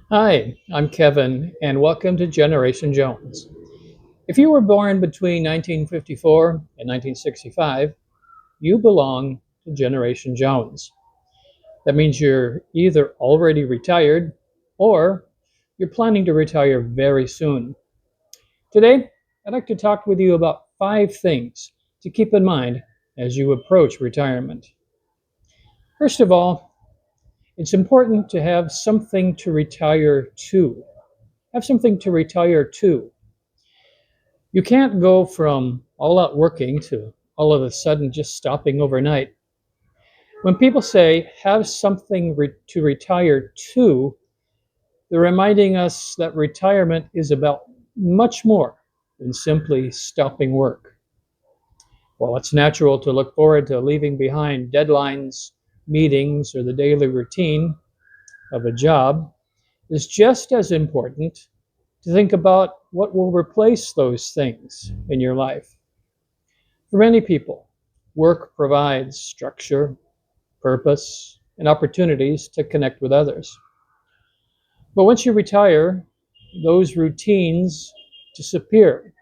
Hi, I'm Kevin, and welcome to Generation Jones. If you were born between 1954 and 1965, you belong to Generation Jones. That means you're either already retired or you're planning to retire very soon. Today, I'd like to talk with you about 5 things to keep in mind as you approach retirement. First of all, it's important to have something to retire to. Have something to retire to. You can't go from all out working to all of a sudden just stopping overnight. When people say have something to retire to, they're reminding us that retirement is about much more than simply stopping work. While it's natural to look forward to leaving behind deadlines, meetings, or the daily routine of a job, it's just as important to think about what will replace those things in your life. For many people, work provides structure, purpose, and opportunities to connect with others. But once you retire, those routines disappear.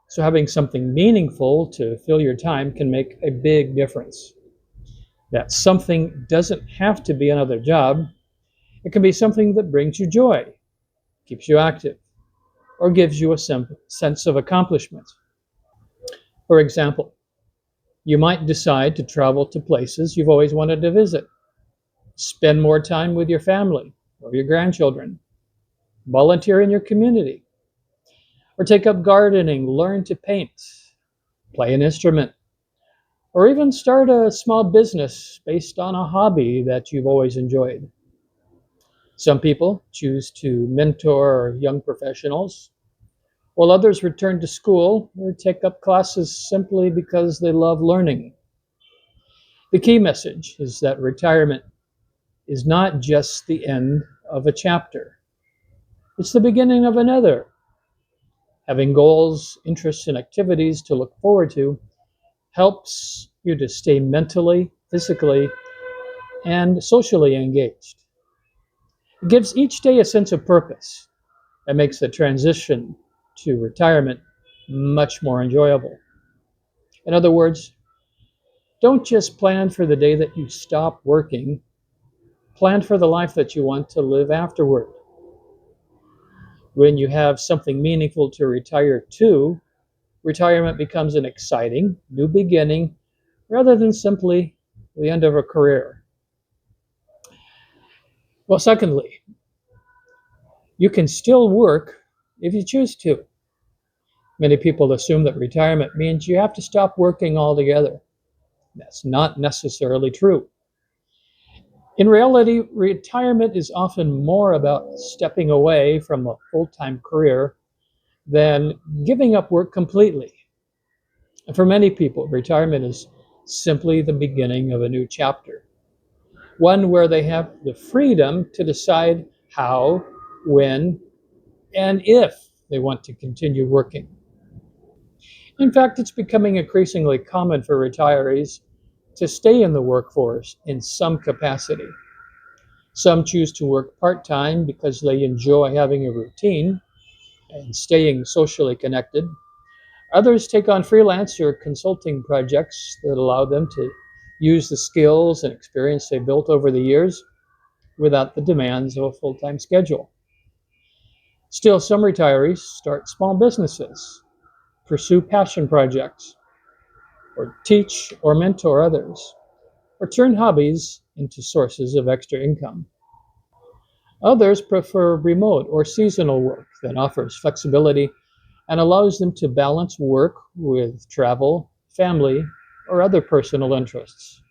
So having something meaningful to fill your time can make a big difference. That something doesn't have to be another job. It can be something that brings you joy, keeps you active, or gives you a sense of accomplishment. For example, you might decide to travel to places you've always wanted to visit, spend more time with your family or your grandchildren, volunteer in your community, or take up gardening, learn to paint, play an instrument, or even start a small business based on a hobby that you've always enjoyed. Some people choose to mentor young professionals, while others return to school or take up classes simply because they love learning. The key message is that retirement is not just the end of a chapter, it's the beginning of another. Having goals, interests, and activities to look forward to helps you to stay mentally, physically, and socially engaged. It gives each day a sense of purpose that makes the transition to retirement much more enjoyable. In other words, don't just plan for the day that you stop working, plan for the life that you want to live afterward. When you have something meaningful to retire to, retirement becomes an exciting new beginning rather than simply the end of a career. Well, secondly, you can still work if you choose to. Many people assume that retirement means you have to stop working altogether. That's not necessarily true. In reality, retirement is often more about stepping away from a full time career than giving up work completely. And for many people, retirement is simply the beginning of a new chapter, one where they have the freedom to decide how, when, and if they want to continue working. In fact, it's becoming increasingly common for retirees to stay in the workforce in some capacity. Some choose to work part time because they enjoy having a routine and staying socially connected. Others take on freelance or consulting projects that allow them to use the skills and experience they built over the years without the demands of a full time schedule. Still, some retirees start small businesses, pursue passion projects, or teach or mentor others, or turn hobbies into sources of extra income. Others prefer remote or seasonal work that offers flexibility and allows them to balance work with travel, family, or other personal interests.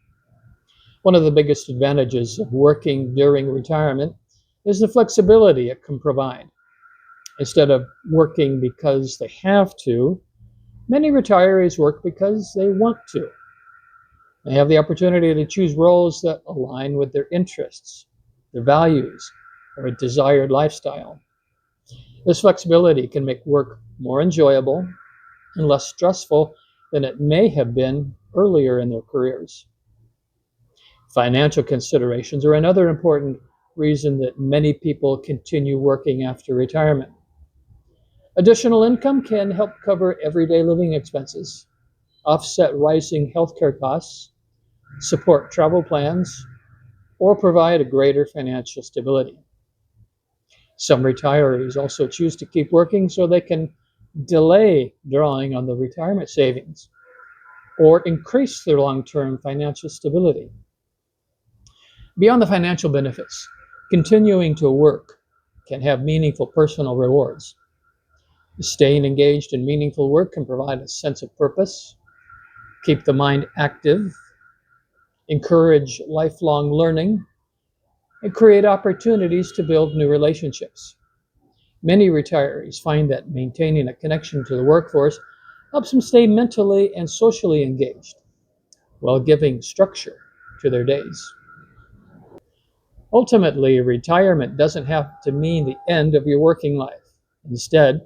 One of the biggest advantages of working during retirement is the flexibility it can provide. Instead of working because they have to, many retirees work because they want to. They have the opportunity to choose roles that align with their interests, their values, or a desired lifestyle. This flexibility can make work more enjoyable and less stressful than it may have been earlier in their careers. Financial considerations are another important reason that many people continue working after retirement. Additional income can help cover everyday living expenses, offset rising healthcare costs, support travel plans, or provide a greater financial stability. Some retirees also choose to keep working so they can delay drawing on the retirement savings or increase their long-term financial stability. Beyond the financial benefits, continuing to work can have meaningful personal rewards. Staying engaged in meaningful work can provide a sense of purpose, keep the mind active, encourage lifelong learning, and create opportunities to build new relationships. Many retirees find that maintaining a connection to the workforce helps them stay mentally and socially engaged while giving structure to their days. Ultimately, retirement doesn't have to mean the end of your working life. Instead,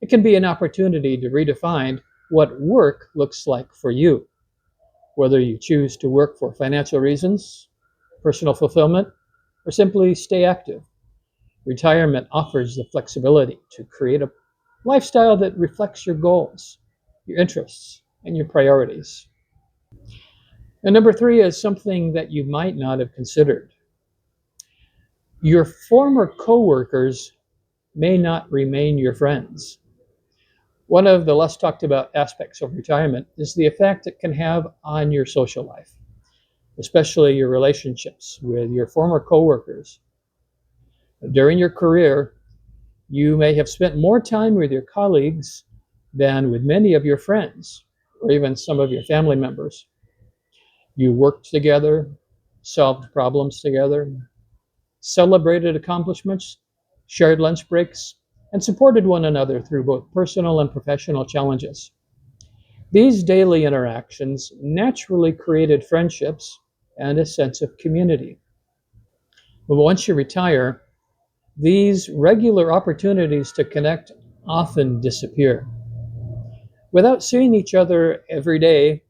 it can be an opportunity to redefine what work looks like for you, whether you choose to work for financial reasons, personal fulfillment, or simply stay active. Retirement offers the flexibility to create a lifestyle that reflects your goals, your interests, and your priorities. And number three is something that you might not have considered. Your former coworkers may not remain your friends. One of the less talked about aspects of retirement is the effect it can have on your social life, especially your relationships with your former coworkers. During your career, you may have spent more time with your colleagues than with many of your friends or even some of your family members. You worked together, solved problems together, celebrated accomplishments, shared lunch breaks, and supported one another through both personal and professional challenges. These daily interactions naturally created friendships and a sense of community. But once you retire, these regular opportunities to connect often disappear. Without seeing each other every day,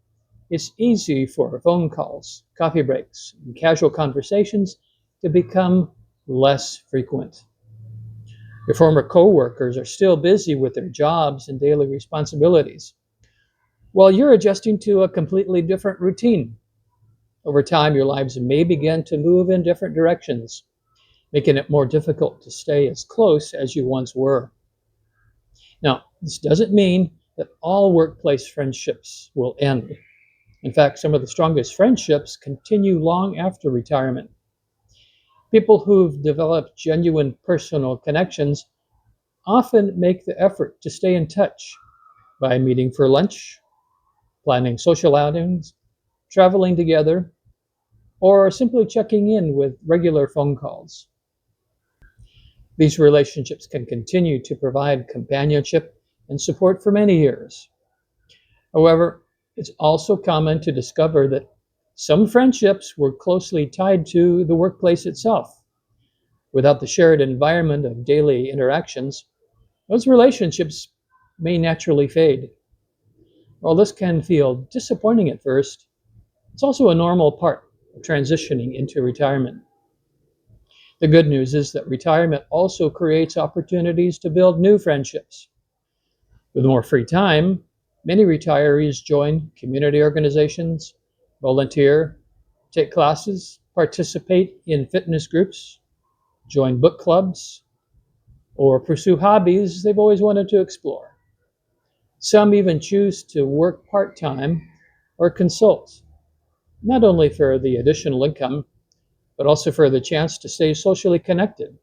it's easy for phone calls, coffee breaks, and casual conversations to become less frequent. Your former coworkers are still busy with their jobs and daily responsibilities, while you're adjusting to a completely different routine. Over time, your lives may begin to move in different directions, making it more difficult to stay as close as you once were. Now, this doesn't mean that all workplace friendships will end. In fact, some of the strongest friendships continue long after retirement. People who've developed genuine personal connections often make the effort to stay in touch by meeting for lunch, planning social outings, traveling together, or simply checking in with regular phone calls. These relationships can continue to provide companionship and support for many years. However, it's also common to discover that some friendships were closely tied to the workplace itself. Without the shared environment of daily interactions, those relationships may naturally fade. While this can feel disappointing at first, it's also a normal part of transitioning into retirement. The good news is that retirement also creates opportunities to build new friendships. With more free time, many retirees join community organizations, volunteer, take classes, participate in fitness groups, join book clubs, or pursue hobbies they've always wanted to explore. Some even choose to work part-time or consult, not only for the additional income, but also for the chance to stay socially connected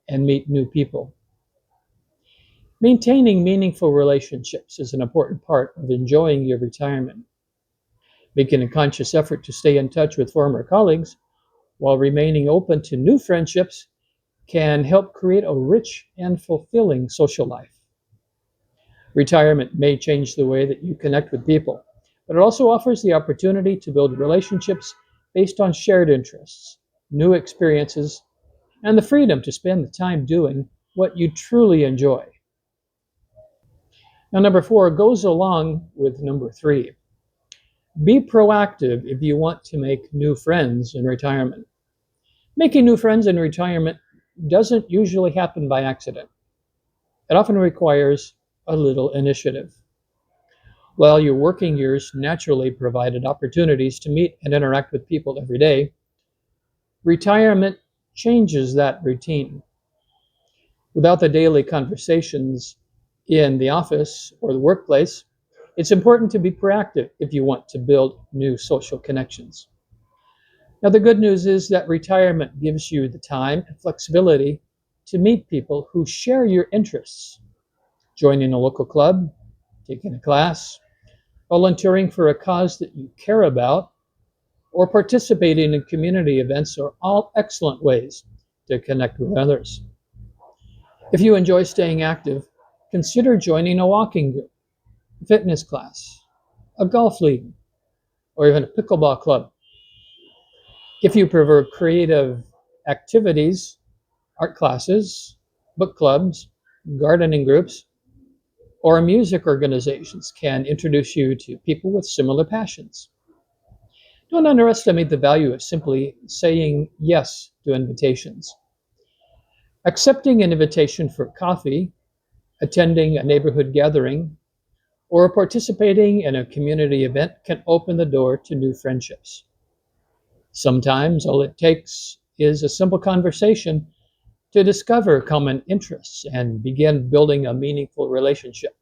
and meet new people. Maintaining meaningful relationships is an important part of enjoying your retirement. Making a conscious effort to stay in touch with former colleagues while remaining open to new friendships can help create a rich and fulfilling social life. Retirement may change the way that you connect with people, but it also offers the opportunity to build relationships based on shared interests, new experiences, and the freedom to spend the time doing what you truly enjoy. Now, number four goes along with number three. Be proactive if you want to make new friends in retirement. Making new friends in retirement doesn't usually happen by accident. It often requires a little initiative. While your working years naturally provided opportunities to meet and interact with people every day, retirement changes that routine. Without the daily conversations in the office or the workplace, it's important to be proactive if you want to build new social connections. Now, the good news is that retirement gives you the time and flexibility to meet people who share your interests. Joining a local club, taking a class, volunteering for a cause that you care about, or participating in community events are all excellent ways to connect with others. If you enjoy staying active, consider joining a walking group, a fitness class, a golf league, or even a pickleball club. If you prefer creative activities, art classes, book clubs, gardening groups, or music organizations can introduce you to people with similar passions. Don't underestimate the value of simply saying yes to invitations. Accepting an invitation for coffee, attending a neighborhood gathering, or participating in a community event can open the door to new friendships. Sometimes all it takes is a simple conversation to discover common interests and begin building a meaningful relationship.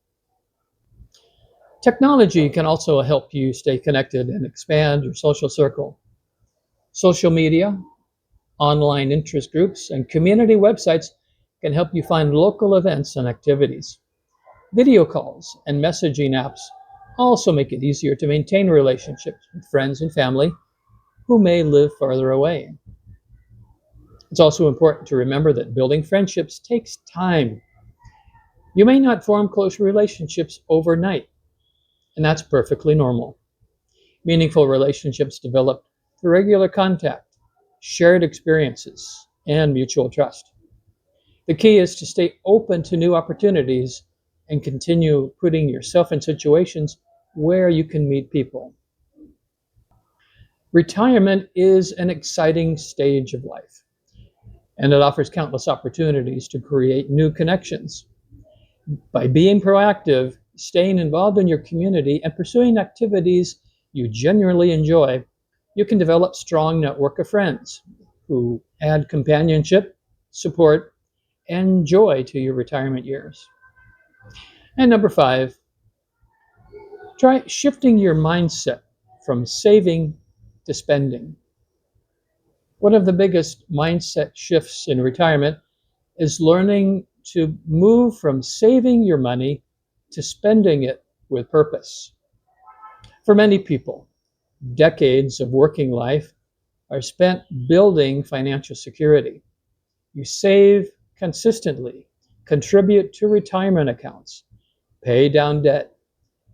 Technology can also help you stay connected and expand your social circle. Social media, online interest groups, and community websites can help you find local events and activities. Video calls and messaging apps also make it easier to maintain relationships with friends and family who may live farther away. It's also important to remember that building friendships takes time. You may not form close relationships overnight, and that's perfectly normal. Meaningful relationships develop through regular contact, shared experiences, and mutual trust. The key is to stay open to new opportunities and continue putting yourself in situations where you can meet people. Retirement is an exciting stage of life, and it offers countless opportunities to create new connections. By being proactive, staying involved in your community, and pursuing activities you genuinely enjoy, you can develop a strong network of friends who add companionship, support, and joy to your retirement years. And number 5, try shifting your mindset from saving to spending. One of the biggest mindset shifts in retirement is learning to move from saving your money to spending it with purpose. For many people, decades of working life are spent building financial security. You save consistently, contribute to retirement accounts, pay down debt,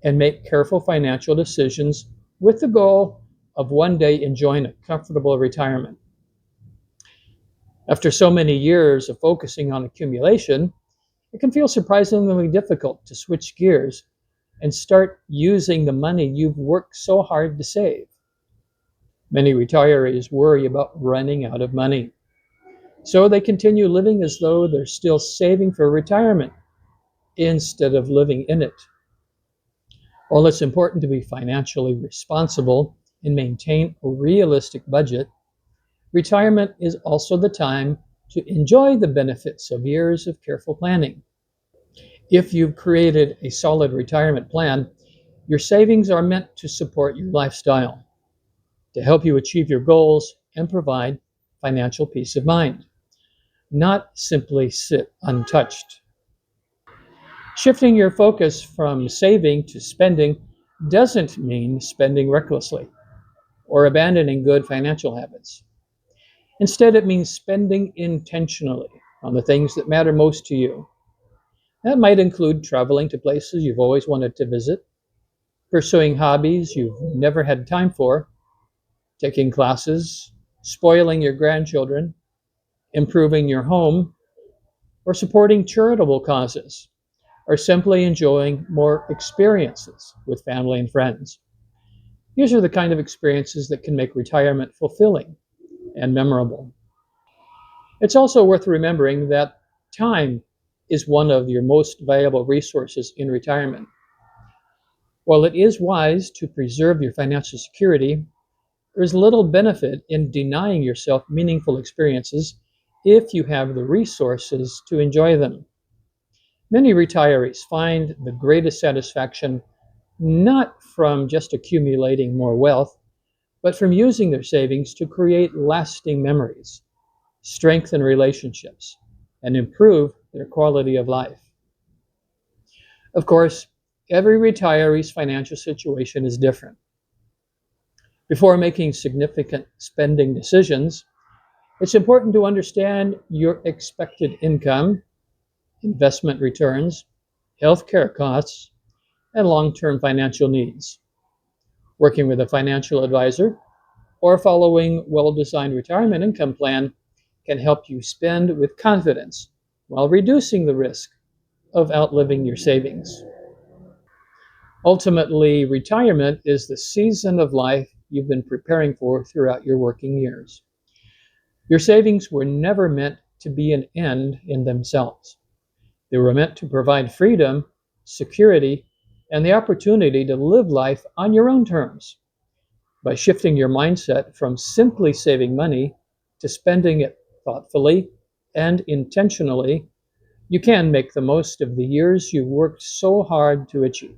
and make careful financial decisions with the goal of one day enjoying a comfortable retirement. After so many years of focusing on accumulation, it can feel surprisingly difficult to switch gears and start using the money you've worked so hard to save. Many retirees worry about running out of money, so they continue living as though they're still saving for retirement instead of living in it. While it's important to be financially responsible and maintain a realistic budget, retirement is also the time to enjoy the benefits of years of careful planning. If you've created a solid retirement plan, your savings are meant to support your lifestyle, to help you achieve your goals and provide financial peace of mind, not simply sit untouched. Shifting your focus from saving to spending doesn't mean spending recklessly or abandoning good financial habits. Instead, it means spending intentionally on the things that matter most to you. That might include traveling to places you've always wanted to visit, pursuing hobbies you've never had time for, taking classes, spoiling your grandchildren, improving your home, or supporting charitable causes, or simply enjoying more experiences with family and friends. These are the kind of experiences that can make retirement fulfilling and memorable. It's also worth remembering that time is one of your most valuable resources in retirement. While it is wise to preserve your financial security, there is little benefit in denying yourself meaningful experiences if you have the resources to enjoy them. Many retirees find the greatest satisfaction not from just accumulating more wealth, but from using their savings to create lasting memories, strengthen relationships, and improve their quality of life. Of course, every retiree's financial situation is different. Before making significant spending decisions, it's important to understand your expected income, investment returns, healthcare costs, and long-term financial needs. Working with a financial advisor or following well-designed retirement income plan can help you spend with confidence while reducing the risk of outliving your savings. Ultimately, retirement is the season of life you've been preparing for throughout your working years. Your savings were never meant to be an end in themselves. They were meant to provide freedom, security, and the opportunity to live life on your own terms. By shifting your mindset from simply saving money to spending it thoughtfully and intentionally, you can make the most of the years you worked so hard to achieve.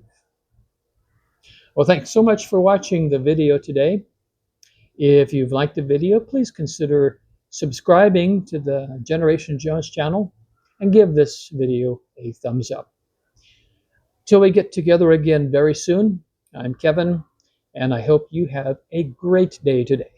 Well, thanks so much for watching the video today. If you've liked the video, please consider subscribing to the Generation Jones channel and give this video a thumbs up. Till we get together again very soon, I'm Kevin, and I hope you have a great day today.